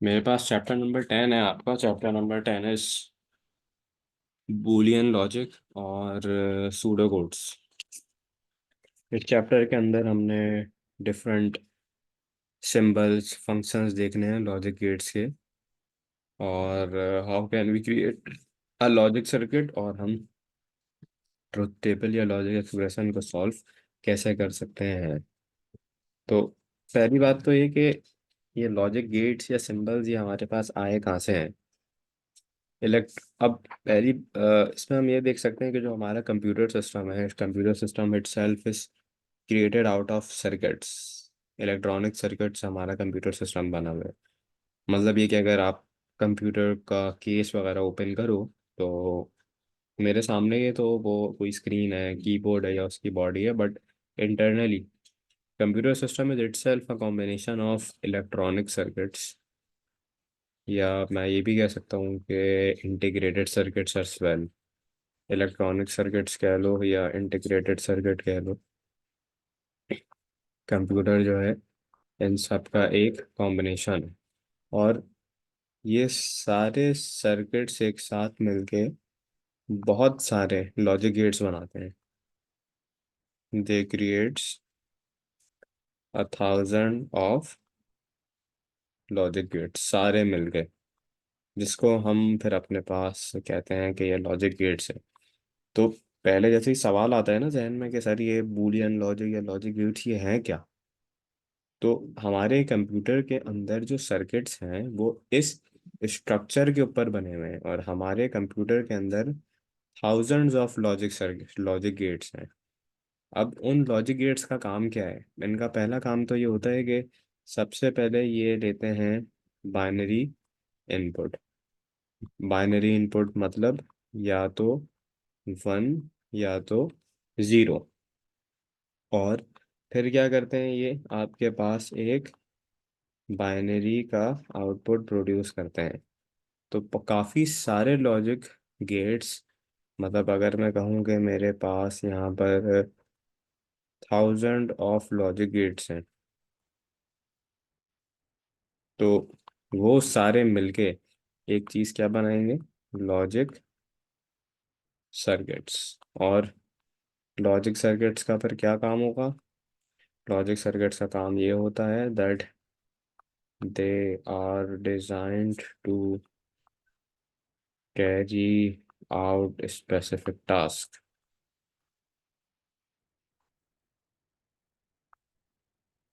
मेरे पास chapter number 10 है। आपका chapter number 10 is Boolean logic और सूडो कोड्स। इस चैप्टर के अंदर हमने डिफरेंट सिंबल्स फंक्शंस देखने हैं लॉजिक गेट्स के, और how can we create a logic circuit, और हम ट्रुथ टेबल या लॉजिक एक्सप्रेशन को सॉल्व कैसे कर सकते हैं। तो पहली बात तो ये कि ये लॉजिक गेट्स या सिंबल्स ये हमारे पास आए कहाँ से हैं। अब पहली इसमें हम ये देख सकते हैं कि जो हमारा कंप्यूटर सिस्टम है, computer system itself is created out of circuits. Electronic circuits हमारा कंप्यूटर सिस्टम बना हुआ है। मतलब ये कि अगर आप कंप्यूटर का केस वगैरह ओपन करो तो मेरे सामने ये तो वो कोई स्क्रीन है, कीबोर्ड है या उसकी बॉडी है, but internally computer system is itself a combination of electronic circuits, या मैं ये भी कह सकता हूँ कि integrated circuits as well. Electronic circuits कह लो या इंटीग्रेटेड सर्किट कह लो, कंप्यूटर जो है इन सब का एक कॉम्बिनेशन है। और ये सारे सर्किट्स एक साथ मिलके बहुत सारे लॉजिक गेट्स बनाते हैं। दे क्रिएट्स 1,000 ऑफ लॉजिक गेट्स सारे मिलके, जिसको हम फिर अपने पास कहते हैं कि ये लॉजिक गेट्स है। तो पहले जैसे ही सवाल आता है ना जहन में कि सर ये बूलियन लॉजिक या लॉजिक गेट्स ये हैं क्या, तो हमारे कंप्यूटर के अंदर जो सर्किट्स हैं वो इस स्ट्रक्चर के ऊपर बने हुए हैं, और हमारे कंप्यूटर के अंदर thousands of logic circuit logic gates हैं। अब उन लॉजिक गेट्स का काम क्या है? इनका पहला काम तो ये होता है कि सबसे पहले ये लेते हैं बाइनरी इनपुट। बाइनरी इनपुट मतलब या तो वन या तो ज़ीरो। और फिर क्या करते हैं, ये आपके पास एक बाइनरी का आउटपुट प्रोड्यूस करते हैं। तो काफ़ी सारे लॉजिक गेट्स, मतलब अगर मैं कहूँ कि मेरे पास यहाँ पर 1,000 ऑफ लॉजिक गेट्स हैं, तो वो सारे मिलके एक चीज़ क्या बनाएंगे? Logic circuits. और लॉजिक सर्किट्स का फिर क्या काम होगा? लॉजिक सर्किट्स का काम ये होता है that they are designed to carry out specific task.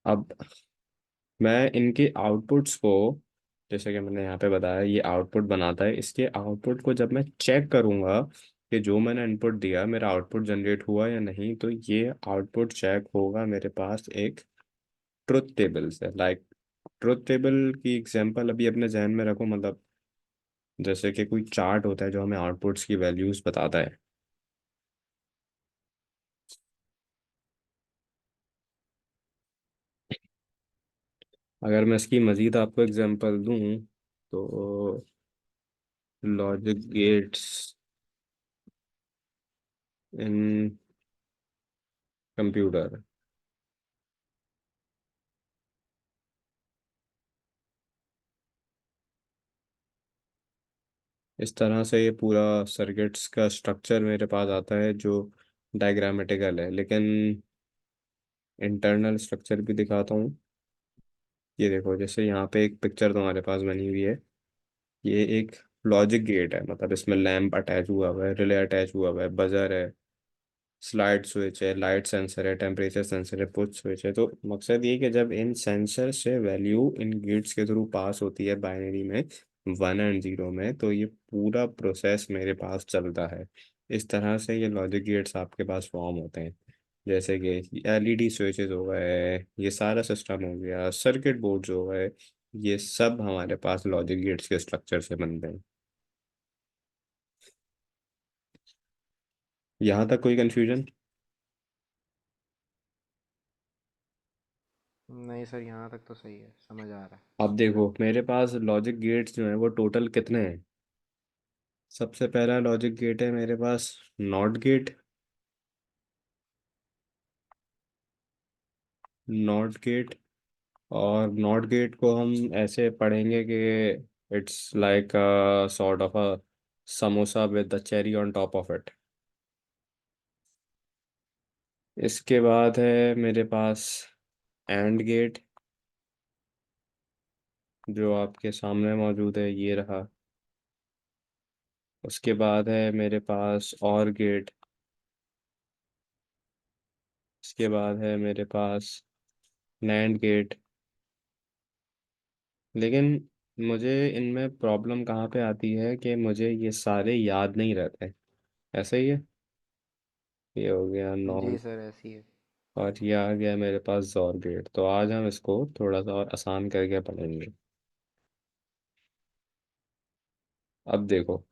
अब मैं इनके आउटपुट्स को, जैसे कि मैंने यहाँ पे बताया ये आउटपुट बनाता है, इसके आउटपुट को जब मैं चेक करूँगा कि जो मैंने इनपुट दिया मेरा आउटपुट जनरेट हुआ या नहीं, तो ये आउटपुट चेक होगा मेरे पास एक ट्रुथ टेबल से। लाइक ट्रुथ टेबल की एग्जांपल अभी अपने जहन में रखो, मतलब जैसे कि कोई चार्ट होता है जो हमें आउटपुट्स की वैल्यूज बताता है। अगर मैं इसकी मज़ीद आपको एग्जांपल दूं तो लॉजिक गेट्स इन कंप्यूटर, इस तरह से ये पूरा सर्किट्स का स्ट्रक्चर मेरे पास आता है जो डायग्रामेटिकल है, लेकिन इंटरनल स्ट्रक्चर भी दिखाता हूँ। ये देखो, जैसे यहाँ पे एक पिक्चर तुम्हारे पास बनी हुई है। ये एक लॉजिक गेट है, मतलब इसमें लैंप अटैच हुआ हुआ है, रिले अटैच हुआ हुआ है, बजर है, स्लाइड स्विच है, लाइट सेंसर है, टेम्परेचर सेंसर है, पुश स्विच है। तो मकसद ये कि जब इन सेंसर से वैल्यू इन गेट्स के थ्रू पास होती है बाइनरी में, वन एंड जीरो में, तो ये पूरा प्रोसेस मेरे पास चलता है। इस तरह से ये लॉजिक गेट्स आपके पास फॉर्म होते हैं। जैसे कि एलईडी स्विचेस हो गए, ये सारा सिस्टम हो गया, सर्किट बोर्ड्स हो गए, ये सब हमारे पास लॉजिक गेट्स के स्ट्रक्चर से बनते हैं। यहाँ तक कोई कंफ्यूजन? नहीं सर, यहाँ तक तो सही है, समझ आ रहा है। अब देखो मेरे पास लॉजिक गेट्स जो हैं वो टोटल कितने हैं। सबसे पहला लॉजिक गेट है मेरे पास नॉट गेट। नॉट गेट और नॉट गेट को हम ऐसे पढ़ेंगे कि it's like a sort of a samosa with the cherry on top of it. इसके बाद है मेरे पास एंड गेट, जो आपके सामने मौजूद है, ये रहा। उसके बाद है मेरे पास और गेट। इसके बाद है मेरे पास नैंड गेट। लेकिन मुझे इनमें प्रॉब्लम कहाँ पे आती है कि मुझे ये सारे याद नहीं रहते। ऐसा ही है। ये हो गया जी नॉन, सर, ऐसी है। और ये आ गया मेरे पास जॉर गेट। तो आज हम इसको थोड़ा सा और आसान करके पढ़ेंगे। अब देखो,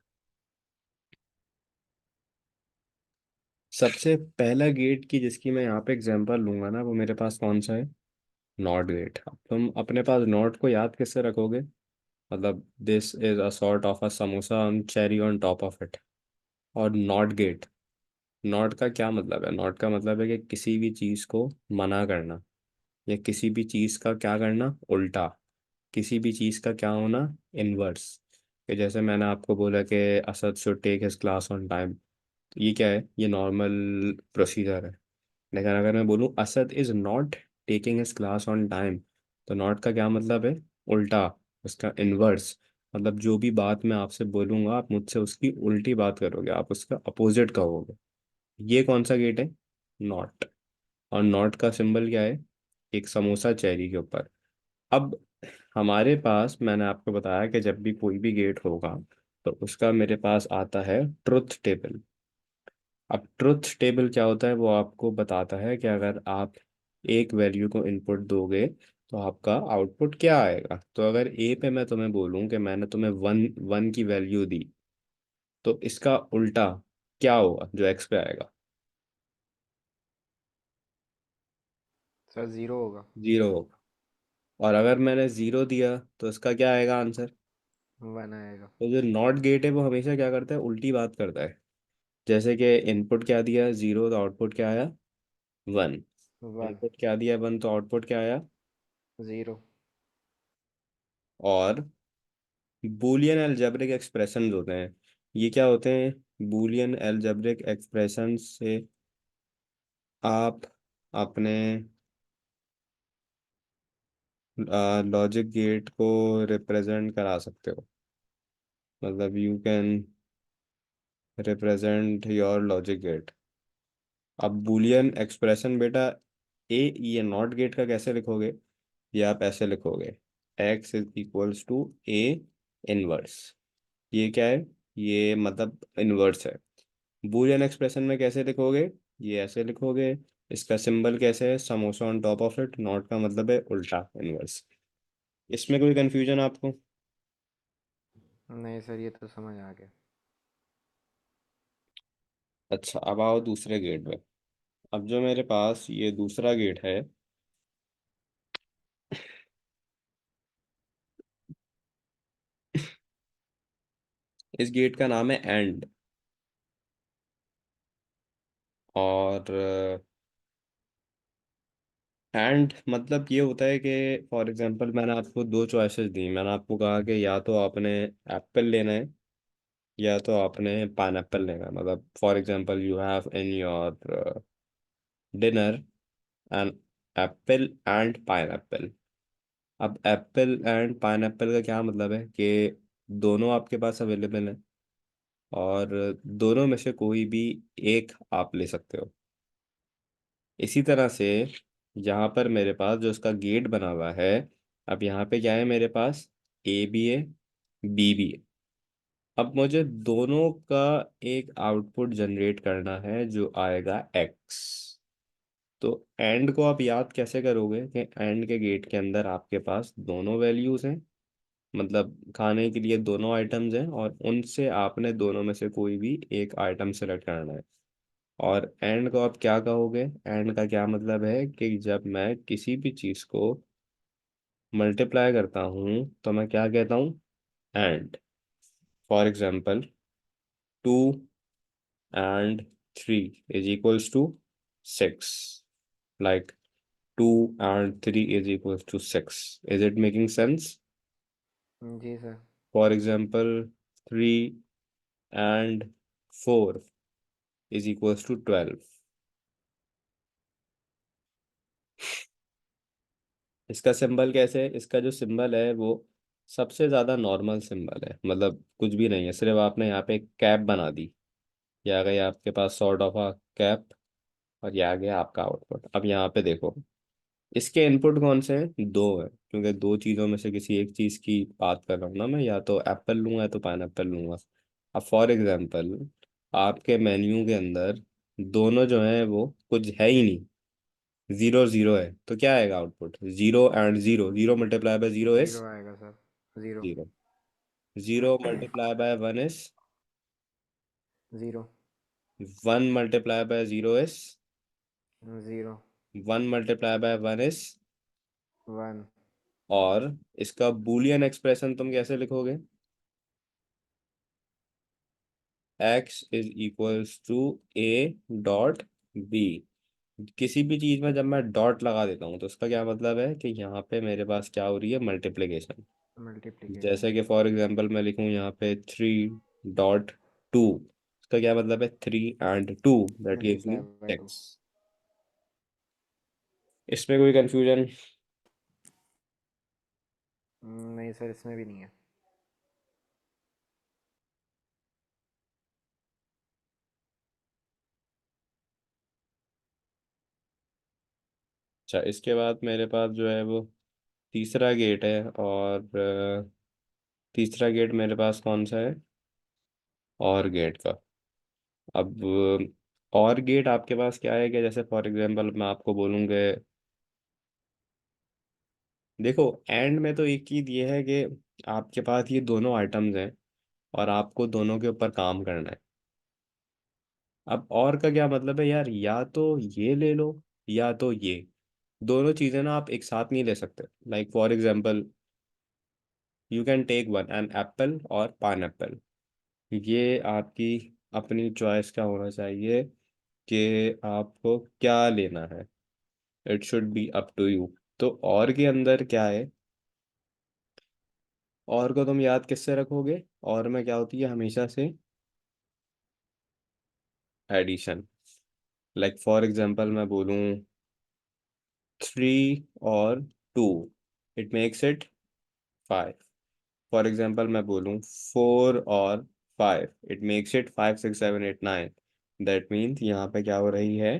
सबसे पहला गेट की जिसकी मैं यहाँ पे एग्जांपल लूंगा ना, वो मेरे पास कौन सा है? Not gate. अब तुम अपने पास नॉट को याद किससे रखोगे? मतलब this is a sort of a samosa on cherry on top of it. और नॉट गेट, नॉट का क्या मतलब है? नॉट का मतलब है कि किसी भी चीज़ को मना करना, या किसी भी चीज़ का क्या करना, उल्टा। किसी भी चीज़ का क्या होना, इनवर्स। कि जैसे मैंने आपको बोला कि Asad should take his class on time, तो ये क्या है? ये नॉर्मल प्रोसीजर है। लेकिन अगर मैं बोलूँ Asad is not taking his class on time, तो नॉट का क्या मतलब है? उल्टा, उसका इनवर्स। मतलब जो भी बात मैं आपसे बोलूंगा, आप मुझसे उसकी उल्टी बात करोगे, आप उसका अपोजिट कहोगे। ये कौन सा गेट है? नॉट। और नॉट का सिंबल क्या है? एक समोसा चेरी के ऊपर। अब हमारे पास, मैंने आपको बताया कि जब भी कोई भी गेट होगा तो उसका मेरे पास आता है ट्रुथ टेबल। अब ट्रुथ टेबल क्या होता है? वो आपको बताता है कि अगर आप एक वैल्यू को इनपुट दोगे तो आपका आउटपुट क्या आएगा। तो अगर ए पे मैं तुम्हें बोलूं कि मैंने तुम्हें वन वन की वैल्यू दी, तो इसका उल्टा क्या होगा जो एक्स पे आएगा? सर ज़ीरो होगा। जीरो होगा। और अगर मैंने जीरो दिया तो इसका क्या आएगा आंसर? वन आएगा। तो जो नॉट गेट है वो हमेशा क्या करता है? उल्टी बात करता है। जैसे कि इनपुट क्या दिया, जीरो, तो आउटपुट क्या आया? वन। वन। इनपुट क्या दिया, वन, तो आउटपुट क्या आया? ज़ीरो। और बूलियन अलजेब्रिक एक्सप्रेशंस होते हैं। ये क्या होते हैं? बूलियन अलजेब्रिक एक्सप्रेशन से आप अपने लॉजिक गेट को रिप्रेजेंट करा सकते हो। मतलब you can represent your logic gate. अब बूलियन एक्सप्रेशन बेटा, ए, ये नॉट गेट का कैसे लिखोगे? ये आप ऐसे लिखोगे, x is equals to A inverse. ये क्या है? ये मतलब इनवर्स है। बूलियन एक्सप्रेशन में कैसे लिखोगे? ये ऐसे लिखोगे। इसका सिंबल कैसे है? Samosa on top of it. Not का मतलब है उल्टा, इनवर्स। इसमें कोई कंफ्यूजन आपको? नहीं सर, ये तो समझ आ गया। अच्छा, अब आओ दूसरे गेट में। अब जो मेरे पास ये दूसरा गेट है, इस गेट का नाम है एंड। और एंड मतलब ये होता है कि फॉर एग्जांपल मैंने आपको दो चॉइसेस दी। मैंने आपको कहा कि या तो आपने एप्पल लेना है, या तो आपने पाइनएप्पल लेना है। मतलब for example you have in your dinner an apple and pineapple. अब एप्पल एंड पाइनएप्पल का क्या मतलब है? कि दोनों आपके पास अवेलेबल है, और दोनों में से कोई भी एक आप ले सकते हो। इसी तरह से यहाँ पर मेरे पास जो इसका गेट बना हुआ है, अब यहाँ पे क्या है मेरे पास? ए भी है, बी भी है। अब मुझे दोनों का एक आउटपुट जनरेट करना है जो आएगा एक्स। तो एंड को आप याद कैसे करोगे कि एंड के गेट के अंदर आपके पास दोनों वैल्यूज हैं, मतलब खाने के लिए दोनों आइटम्स हैं, और उनसे आपने दोनों में से कोई भी एक आइटम सेलेक्ट करना है। और एंड को आप क्या कहोगे? एंड का क्या मतलब है कि जब मैं किसी भी चीज़ को मल्टीप्लाई करता हूँ तो मैं क्या कहता हूँ? And. For example, 2 and 3 is equals to 6। Like 2 and 3 is equals to 6. Is it making sense? जी sir. For example, 3 and 4 is equals to 12. इसका सिंबल कैसे है? इसका जो सिंबल है वो सबसे ज्यादा नॉर्मल सिंबल है, मतलब कुछ भी नहीं है, सिर्फ आपने यहाँ पे एक कैप बना दी। ये आ गई आपके पास सॉर्ट ऑफ अ कैप, और ये आ गया आपका आउटपुट। अब यहाँ पे देखो, इसके इनपुट कौन से हैं? दो है, क्योंकि दो चीज़ों में से किसी एक चीज़ की बात कर रहा हूँ ना मैं, या तो एप्पल लूंगा या तो पाइनएप्पल लूंगा। अब फॉर एग्जांपल आपके मेन्यू के अंदर दोनों जो है वो कुछ है ही नहीं, जीरो जीरो है, तो क्या आएगा आउटपुट? 0 and 0, 0 × 0 इज ज़ीरो आएगा sir. Zero. 0, 0 × 1 is zero. 1 × 0 is zero. 1 × 1 is. One. और इसका बूलियन एक्सप्रेशन तुम कैसे लिखोगे? x = a.b। किसी भी चीज में जब मैं डॉट लगा देता हूँ तो उसका क्या मतलब है कि यहाँ पे मेरे पास क्या हो रही है? मल्टीप्लिकेशन। जैसे मल्टीप्लिकेशन। कि फॉर एग्जांपल मैं लिखूँ यहाँ पे 3.2, उसका क्या मतलब है? 3 and 2, that gives me multiply by two. 6। इसमें कोई कंफ्यूजन? नहीं सर, इसमें भी नहीं है। अच्छा, इसके बाद मेरे पास जो है वो तीसरा गेट है, और तीसरा गेट मेरे पास कौन सा है? और गेट का। अब और गेट आपके पास क्या है? कि जैसे फॉर एग्जांपल मैं आपको बोलूँगा, देखो एंड में तो एक चीज ये है कि आपके पास ये दोनों आइटम्स हैं और आपको दोनों के ऊपर काम करना है। अब और का क्या मतलब है यार? या तो ये ले लो या तो ये, दोनों चीजें ना आप एक साथ नहीं ले सकते। Like for example you can take one, an apple और पाइन एप्पल। ये आपकी अपनी चॉइस का होना चाहिए कि आपको क्या लेना है। It should be up to you. तो और के अंदर क्या है? और को तुम याद किससे रखोगे? और में क्या होती है हमेशा से? एडिशन। लाइक फॉर एग्जांपल मैं बोलूँ 3 और 2, it makes it 5। For example मैं बोलूँ 4 और 5, it makes it 5 6 7 8 9। That means यहाँ पे क्या हो रही है?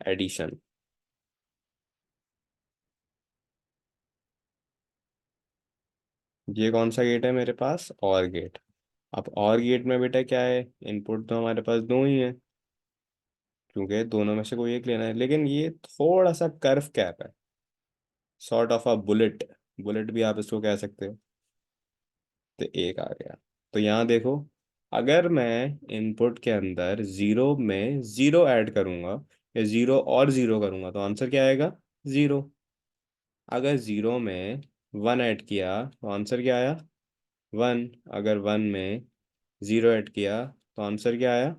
एडिशन। ये कौन सा गेट है मेरे पास? और गेट। अब और गेट में बेटा क्या है? इनपुट तो हमारे पास दो ही है, क्योंकि दोनों में से कोई एक लेना है, लेकिन ये थोड़ा सा कर्व कैप है, sort of a bullet. Bullet भी आप इसको कह सकते हो। तो एक आ गया। तो यहाँ देखो, अगर मैं इनपुट के अंदर जीरो में जीरो ऐड करूंगा या जीरो और जीरो करूंगा तो आंसर क्या आएगा? जीरो। अगर जीरो में वन ऐड किया तो आंसर क्या आया? वन। अगर वन में जीरो ऐड किया तो आंसर क्या आया?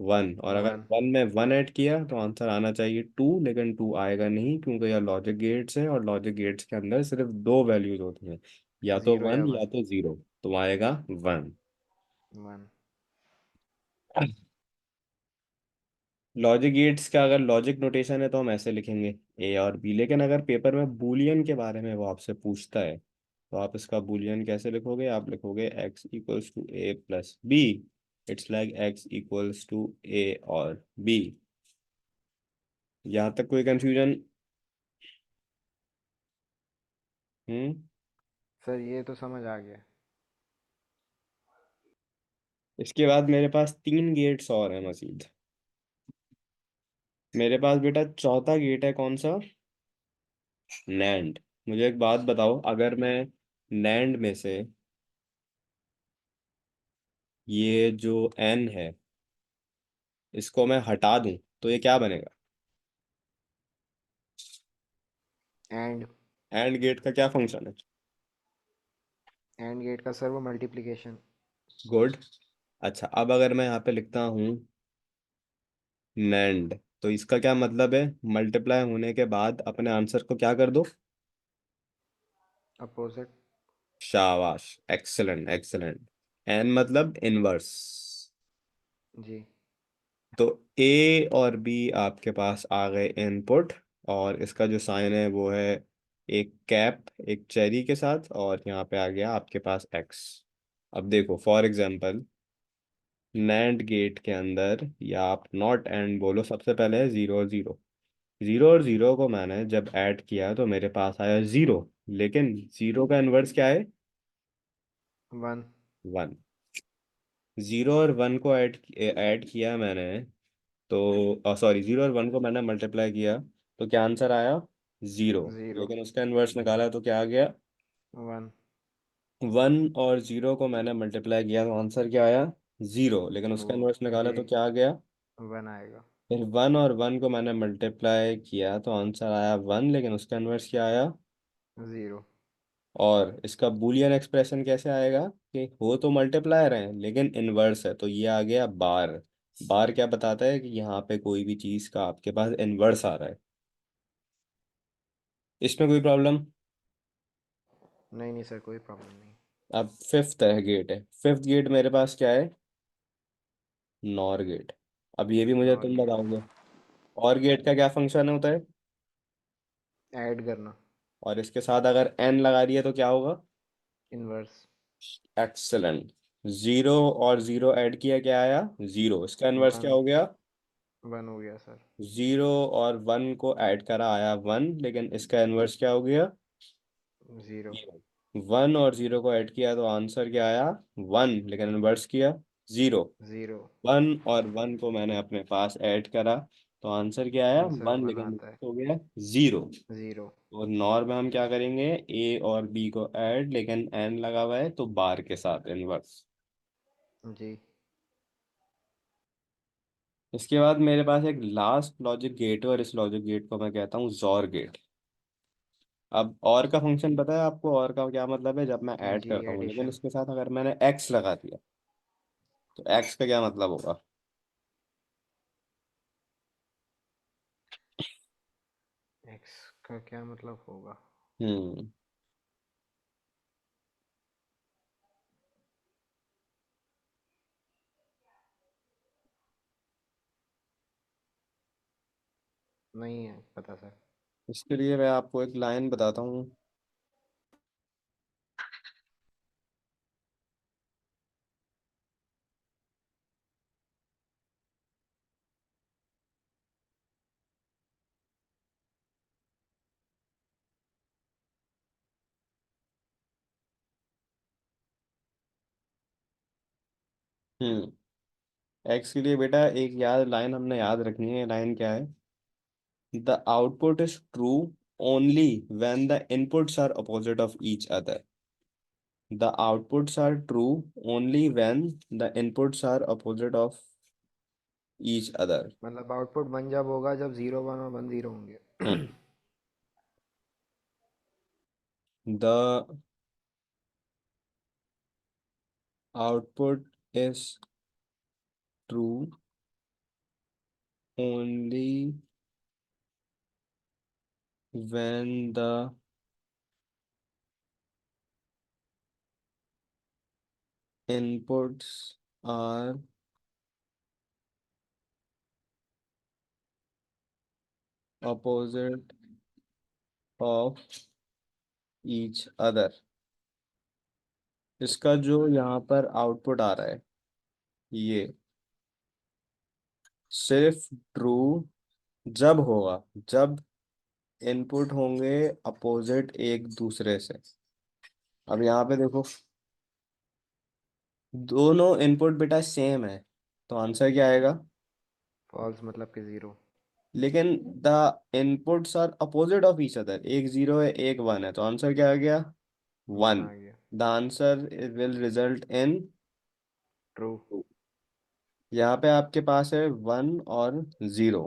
वन। और अगर वन। वन में वन ऐड किया तो आंसर आना चाहिए टू, लेकिन टू आएगा नहीं क्योंकि यह लॉजिक गेट्स है, और लॉजिक गेट्स के अंदर सिर्फ दो वैल्यूज होती हैं, या तो ज़ीरो वन या या वन। तो जीरो। तो आएगा वन। वन। लॉजिक गेट्स का अगर लॉजिक नोटेशन है तो हम ऐसे लिखेंगे ए और बी, लेकिन अगर पेपर में बूलियन के बारे में वो आपसे पूछता है तो आप इसका बूलियन कैसे लिखोगे? आप लिखोगे x = a + b। It's like x = a और b। यहाँ तक कोई कंफ्यूजन? हम्म। सर ये तो समझ आ गया। इसके बाद मेरे पास तीन गेट्स और हैं मजीद। मेरे पास बेटा चौथा गेट है, कौन सा? नैंड। मुझे एक बात बताओ, अगर मैं नैंड में से ये जो एन है इसको मैं हटा दूं तो ये क्या बनेगा? एंड। एंड गेट का क्या फंक्शन है? एंड गेट का सर वो मल्टीप्लिकेशन। गुड। अच्छा, अब अगर मैं यहाँ पे लिखता हूँ नैंड, तो इसका क्या मतलब है, मल्टीप्लाई होने के बाद अपने आंसर को क्या कर दो। अपोजिट। शाबाश, एक्सेलेंट एक्सेलेंट। एन मतलब इनवर्स। जी। तो ए और बी आपके पास आ गए इनपुट, और इसका जो साइन है वो है एक कैप, एक चेरी के साथ, और यहाँ पे आ गया आपके पास एक्स। अब देखो फॉर एग्जांपल, नैंड गेट के अंदर, या आप नॉट एंड बोलो, सबसे पहले है जीरो और जीरो। जीरो और जीरो को मैंने जब ऐड किया तो मेरे पास आया जीरो, लेकिन जीरो का इन्वर्स क्या है, वन। वन। जीरो और वन को ऐड किया मैंने, तो सॉरी, जीरो और वन को मैंने मल्टीप्लाई किया, तो क्या आंसर आया, जीरो। ज़ीरो। लेकिन उसका इन्वर्स निकाला तो क्या आ गया, वन। वन। और जीरो को मैंने मल्टीप्लाई किया तो आंसर क्या आया, जीरो। लेकिन वो उसका इन्वर्स निकाला जी, तो क्या आ गया, वन आएगा। फिर वन और वन को मैंने मल्टीप्लाई किया तो आंसर आया वन, लेकिन उसका इन्वर्स क्या आया। ज़ीरो। और इसका बूलियन एक्सप्रेशन कैसे आएगा, कि हो तो मल्टीप्लायर है लेकिन इनवर्स है, तो ये आ गया बार। बार क्या बताता है, कि यहाँ पे कोई भी चीज का आपके पास इनवर्स आ रहा है। इसमें कोई प्रॉब्लम। नहीं नहीं सर, कोई प्रॉब्लम नहीं। अब फिफ्थ है गेट है, फिफ्थ गेट मेरे पास क्या है, नॉर गेट। अब ये भी मुझे नॉर तुम गेट। बताओगे, और गेट का क्या फंक्शन होता है, ऐड करना। और इसके साथ अगर एन लगा दिए तो क्या होगा, इनवर्स। एक्सेलेंट। जीरो और जीरो ऐड किया, क्या आया, जीरो। इसका इनवर्स क्या वन। हो गया, वन हो गया सर। जीरो। और वन को ऐड करा, आया वन, लेकिन इसका इनवर्स क्या हो गया, ज़ीरो। जीरो। वन और जीरो को ऐड किया तो आंसर क्या आया, वन, लेकिन इनवर्स किया, जीरो। ज़ीरो। वन और वन को मैंने अपने पास ऐड करा तो आंसर क्या आया, आंसर वन, वन लेकिन आता है। हो गया जीरो। ज़ीरो। तो नॉर में हम क्या करेंगे, ए और बी को ऐड, लेकिन एन लगा हुआ है तो बार के साथ इनवर्स। जी। इसके बाद मेरे पास एक लास्ट लॉजिक गेट है, और इस लॉजिक गेट को मैं कहता हूँ जॉर गेट। अब और का फंक्शन पता है आपको, और का क्या मतलब है, जब मैं ऐड जी, करता हूँ, लेकिन एडिशन। इसके साथ अगर मैंने एक्स लगा दिया, तो एक्स का क्या मतलब होगा। एक्स का क्या मतलब होगा? हम्म। नहीं है पता सर। इसके लिए मैं आपको एक लाइन बताता हूँ। हम्म। एक्स के लिए बेटा एक याद लाइन हमने याद रखनी है, लाइन क्या है, the output is true only when the inputs are opposite of each other. The outputs are true only when the inputs are opposite of each other. मतलब आउटपुट वन जब होगा जब ज़ीरो वन और one zero होंगे। The output is true only when the inputs are opposite of each other। इसका जो यहाँ पर आउटपुट आ रहा है, ये सिर्फ ट्रू जब होगा, जब इनपुट होंगे अपोजिट एक दूसरे से। अब यहाँ पे देखो, दोनों इनपुट बेटा सेम है, तो आंसर क्या आएगा, फॉल्स मतलब कि ज़ीरो। लेकिन the inputs are opposite of each other, एक जीरो है एक वन है, तो आंसर क्या आ गया, वन वन। आ गया। The answer will result in, true. यहाँ पे आपके पास है वन और जीरो।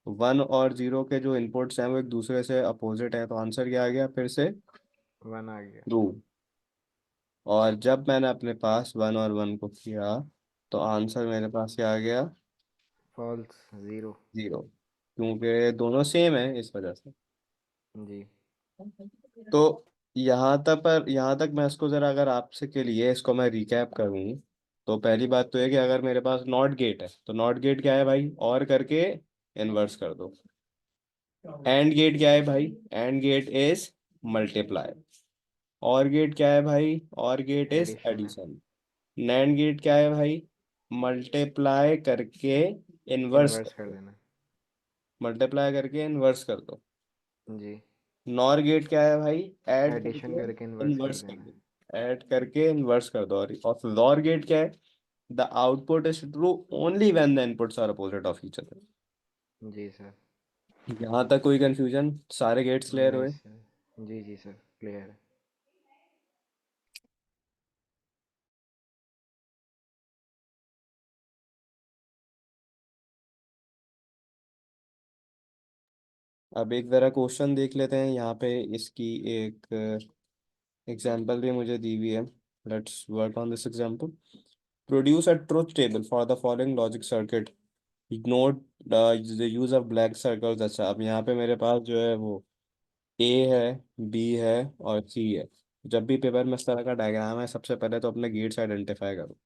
वन और जीरो के जो इनपुट्स हैं वो एक दूसरे से अपोजिट है, तो आंसर क्या आ गया, फिर से वन आ गया। ट्रू। और जब मैंने अपने पास वन और वन को किया, तो आंसर मेरे पास क्या आ गया, फॉल्स, ज़ीरो। जीरो, क्योंकि दोनों सेम है इस वजह से। जी। तो यहाँ तक मैं इसको जरा अगर आपसे के लिए इसको मैं रिकैप करूँ, तो पहली बात तो है कि अगर मेरे पास नॉट गेट है तो नॉट गेट क्या है भाई, और करके इन्वर्स कर दो। एंड गेट क्या है भाई, एंड गेट इज मल्टीप्लाई। और गेट क्या है भाई, और गेट इज एडिशन है। एडिशन। नैंड गेट क्या है भाई, मल्टीप्लाई करके इन्वर्स इन्वर्स कर कर दो। देना। मल्टीप्लाई करके इन्वर्स कर दो। जी। नॉर गेट क्या है भाई, ऐड एडिशन करके करके इन्वर्स कर इन्वर्स कर देना। दो। ऐड करके इन्वर्स कर दो। और लॉर गेट क्या है, the output is true only when the inputs are opposite of each other. जी सर। यहाँ तक कोई कंफ्यूजन, सारे गेट्स क्लियर नहीं हुए। सर, जी जी सर, क्लियर है। अब एक ज़रा क्वेश्चन देख लेते हैं यहाँ पे। इसकी एक एग्जाम्पल भी मुझे दी हुई है। Let's work on this example. Produce a truth table for the following logic circuit, note the use of black circles. अच्छा, अब यहाँ पे मेरे पास जो है वो ए है, बी है और सी है। जब भी पेपर में इस तरह का डायग्राम है, सबसे पहले तो अपने गेट्स आइडेंटिफाई करो।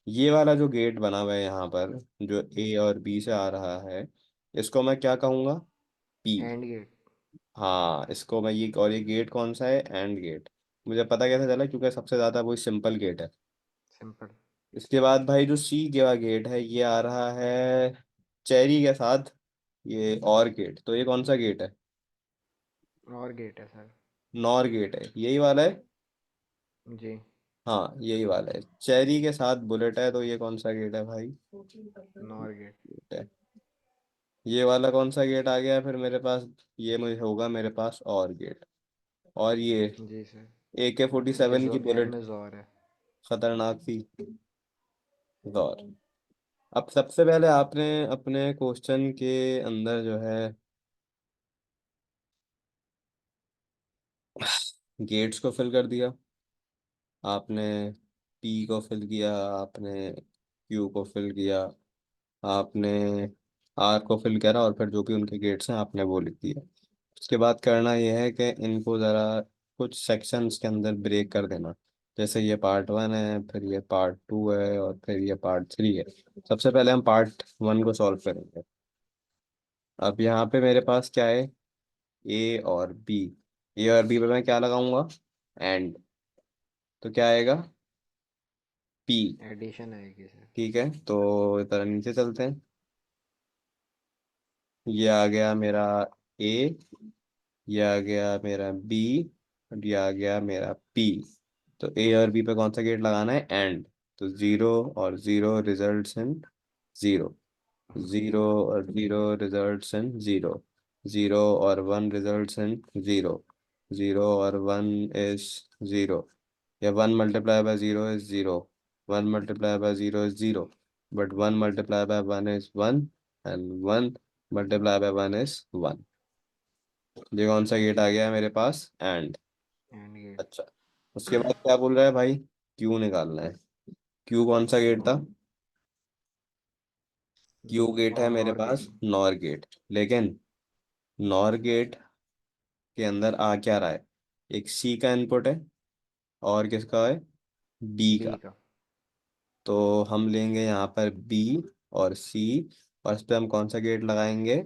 ये वाला जो गेट बना हुआ है यहाँ पर, जो ए और बी से आ रहा है, इसको मैं क्या कहूँगा, पी। And gate. हाँ, इसको मैं ये, और ये गेट कौन सा है, एंड गेट। मुझे पता कैसे चला, क्योंकि सबसे ज़्यादा वही सिंपल गेट है। सिंपल। इसके बाद भाई जो सी के गेट है, ये आ रहा है चेरी के साथ, ये और गेट। तो ये कौन सा गेट है, और गेट है सर। नॉर गेट है, यही वाला है। जी। हाँ, यही वाला है, चेरी के साथ बुलेट है, तो ये कौन सा गेट है भाई, नॉर गेट। गेट है। ये वाला कौन सा गेट आ गया फिर मेरे पास, ये मुझे होगा मेरे पास और गेट। और ये जी सर। ये AK-47 जो की एंड बुलेट, में जोर है। खतरनाक सी दौर। अब सबसे पहले आपने अपने क्वेश्चन के अंदर जो है गेट्स को फिल कर दिया आपने, पी को फिल किया आपने, क्यू को फिल किया आपने, आर को फिल करा, और फिर जो भी उनके गेट्स हैं आपने वो लिख दिया। उसके बाद करना यह है कि इनको ज़रा कुछ सेक्शंस के अंदर ब्रेक कर देना। जैसे ये पार्ट 1 है, फिर ये पार्ट 2 है, और फिर ये पार्ट 3 है। सबसे पहले हम पार्ट 1 को सॉल्व करेंगे। अब यहाँ पे मेरे पास क्या है, ए और बी। ए और बी पे मैं क्या लगाऊंगा, एंड। तो क्या आएगा, पी। एडिशन आएगी सर। ठीक है, तो इधर नीचे चलते हैं। ये आ गया मेरा ए, ये आ गया मेरा बी, और ये आ गया मेरा पी। तो ए और बी पे कौन सा गेट लगाना है, एंड। तो जीरो और zero results in zero, zero और zero results in zero, zero और one results in zero, zero और वन इज जीरो। या one multiply by zero is zero, one multiply by zero is zero, but one multiply by one is one, and one multiply by one is one. ये कौन सा gate आ गया है मेरे पास, and. And gate. अच्छा, उसके बाद क्या बोल रहा है भाई, क्यू निकालना है। क्यू कौन सा गेट था, क्यू गेट है मेरे नॉर गेट। पास नॉर गेट। लेकिन नॉर गेट के अंदर आ क्या रहा है, एक सी का इनपुट है, और किसका है, डी बी का। का। तो हम लेंगे यहाँ पर बी और सी, और इस पे हम कौन सा गेट लगाएंगे,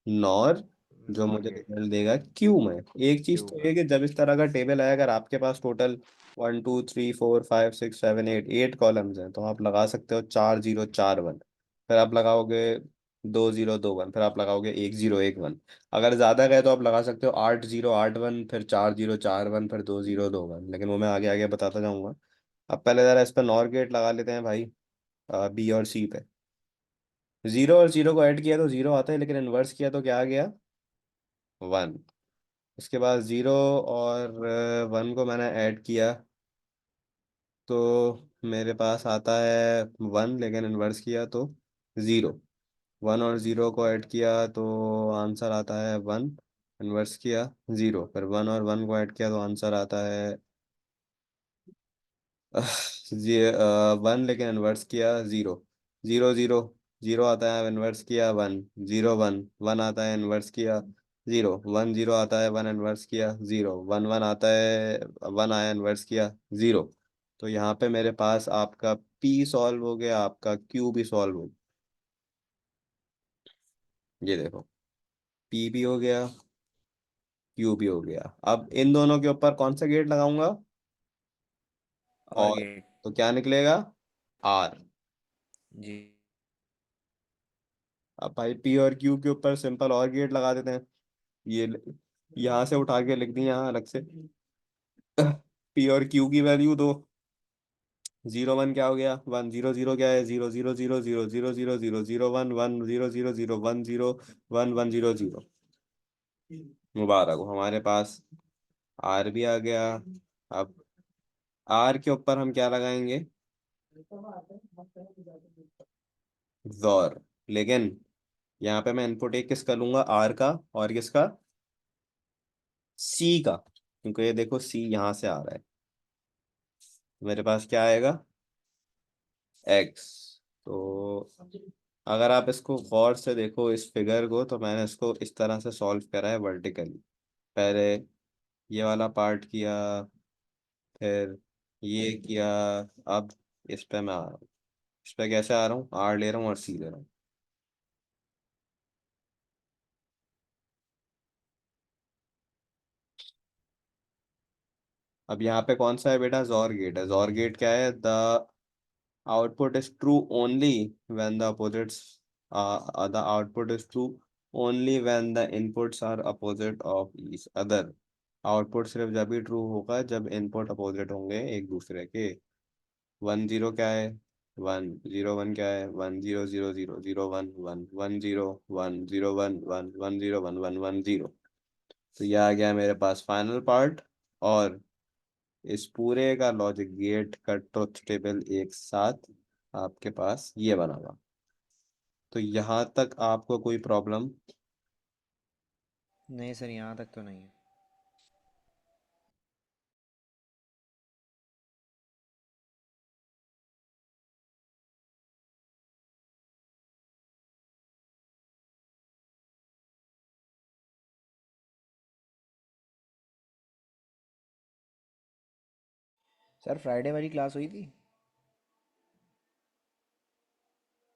नॉर, जो नॉर मुझे गेट। रिजल्ट देगा क्यू में। एक चीज क्यू तो का। ये कि जब इस तरह का टेबल आया, अगर आपके पास टोटल 1 2 3 4 5 6 7 8 8 कॉलम्स हैं, तो आप लगा सकते हो 4 0 4 1। फिर आप लगाओगे 2 0 2 1, फिर आप लगाओगे 1 0 1 1। अगर ज्यादा गए तो आप लगा सकते हो 8 0 8 1, फिर 4 0 4 1, फिर 2 0 2 1, लेकिन वो मैं आगे आगे बताता जाऊंगा। अब पहले जरा इस पर नॉर गेट लगा लेते हैं भाई, बी और सी पे। जीरो और जीरो को ऐड किया तो जीरो आता है, लेकिन इन्वर्स किया तो क्या आ गया, वन। इसके बाद जीरो और वन को मैंने ऐड किया, तो मेरे पास आता है वन, लेकिन इन्वर्स किया तो ज़ीरो। वन और ज़ीरो को ऐड किया तो आंसर आता है वन, इन्वर्स किया ज़ीरो। फिर वन और वन को ऐड किया तो आंसर आता है जी वन, लेकिन इन्वर्स किया ज़ीरो, ज़ीरो ज़ीरो। जीरो आता है इन्वर्स किया वन, जीरो वन, वन आता है इन्वर्स किया जीरो, वन जीरो आता है वन इन्वर्स किया जीरो, वन वन आता है वन आया इन्वर्स किया जीरो। तो यहाँ पे मेरे पास आपका पी सॉल्व हो गया, आपका क्यू भी सॉल्व हो गया। ये देखो, पी भी हो गया, क्यू भी हो गया। अब इन दोनों के ऊपर कौन सा गेट लगाऊंगा? और और गेट। तो क्या निकलेगा? आर। जी। अब भाई पी और क्यू के ऊपर सिंपल और गेट लगा देते हैं। ये यहाँ से उठा के लिख दी यहाँ अलग से। पी और क्यू की वैल्यू दो। जीरो वन क्या हो गया? वन जीरो जीरो क्या है? Zero zero zero zero zero zero zero zero one one zero zero zero one zero one one zero zero. मुबारक हो, हमारे पास आर भी आ गया। अब आर के ऊपर हम क्या लगाएंगे? जोर। लेकिन यहाँ पे मैं इनपुट एक किसका लूंगा? आर का। और किसका? सी का। क्योंकि ये देखो सी यहाँ से आ रहा है, मेरे पास क्या आएगा? एक्स। तो अगर आप इसको गौर से देखो इस फिगर को, तो मैंने इसको इस तरह से सॉल्व करा है वर्टिकली। पहले ये वाला पार्ट किया, फिर ये किया। अब इस पे मैं आ रहा हूँ। इस पे कैसे आ रहा हूँ? आर ले रहा हूँ और सी ले रहा हूँ। अब यहाँ पे कौन सा है बेटा? जॉर गेट है। जॉर गेट क्या है? The output is true only when the opposites the output is true only when the inputs are opposite of each other। Output सिर्फ जब ही ट्रू होगा जब इनपुट अपोजिट होंगे एक दूसरे के। वन जीरो क्या है? वन जीरो वन क्या है? One zero zero zero zero one one one zero one zero one one one zero one one one zero. तो ये आ गया मेरे पास फाइनल पार्ट। और इस पूरे का लॉजिक गेट का ट्रुथ टेबल एक साथ आपके पास ये बना हुआ। तो यहाँ तक आपको कोई प्रॉब्लम? नहीं सर, यहाँ तक तो नहीं है। सर फ्राइडे वाली क्लास हुई थी।